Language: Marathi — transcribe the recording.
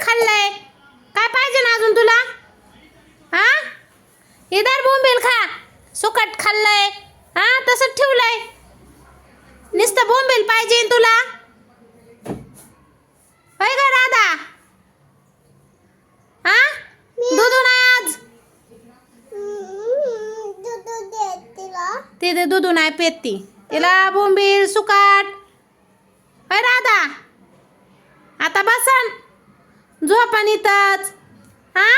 खाल्लंय, काय पाहिजे ना अजून तुला? हा, इधर बोंबील खा. सुकट खाल्लंय, हा तसंच ठेवलंय. नुसतं बोंबील पाहिजे तुला? होय ग राधा? हा, दूध नाही आज. तिथे दूध नाही पेत ती. तिला बोंबील सुकाट. होय राधा? आता बसन झोपण इथंच. हा